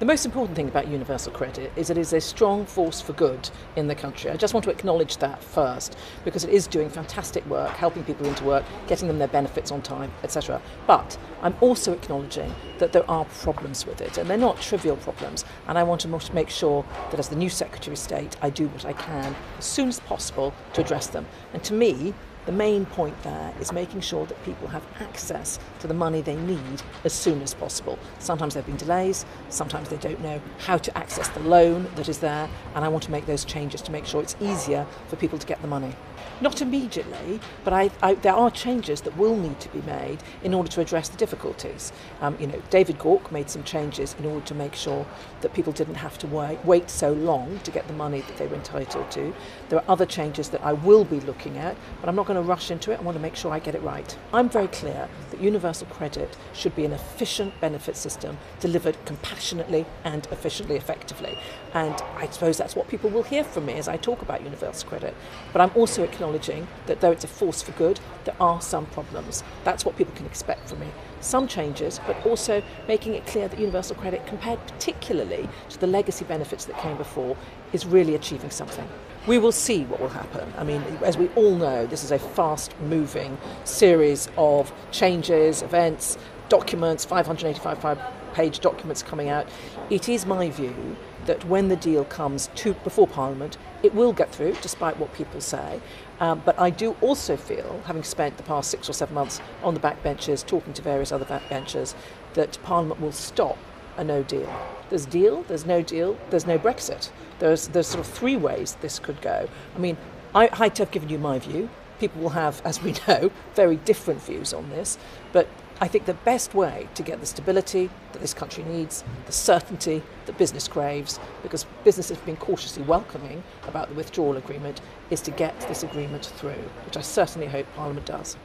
The most important thing about universal credit is it is a strong force for good in the country. I just want to acknowledge that first, because it is doing fantastic work, helping people into work, getting them their benefits on time, etc. But I'm also acknowledging that there are problems with it, and they're not trivial problems, and I want to make sure that as the new Secretary of State I do what I can as soon as possible to address them. And to me, the main point there is making sure that people have access to the money they need as soon as possible. Sometimes there have been delays, sometimes they don't know how to access the loan that is there, and I want to make those changes to make sure it's easier for people to get the money. Not immediately, but there are changes that will need to be made in order to address the difficulties. David Gauke made some changes in order to make sure that people didn't have to wait so long to get the money that they were entitled to. There are other changes that I will be looking at, but I'm not going to rush into it. I want to make sure I get it right. I'm very clear that universal credit should be an efficient benefit system delivered compassionately and efficiently, effectively. And I suppose that's what people will hear from me as I talk about universal credit. But I'm also acknowledging that though it's a force for good, there are some problems. That's what people can expect from me. Some changes, but also making it clear that universal credit, compared particularly to the legacy benefits that came before, is really achieving something. We will see what will happen. I mean, as we all know, this is a fast-moving series of changes, events, documents, 585-page documents coming out. It is my view that when the deal comes before Parliament, it will get through, despite what people say. But I do also feel, having spent the past 6 or 7 months on the backbenches, talking to various other backbenchers, that Parliament will stop a no deal. There's deal, there's no deal, there's no Brexit. There's sort of 3 ways this could go. I mean, I've given you my view. People will have, as we know, very different views on this. But I think the best way to get the stability that this country needs, the certainty that business craves, because business has been cautiously welcoming about the withdrawal agreement, is to get this agreement through, which I certainly hope Parliament does.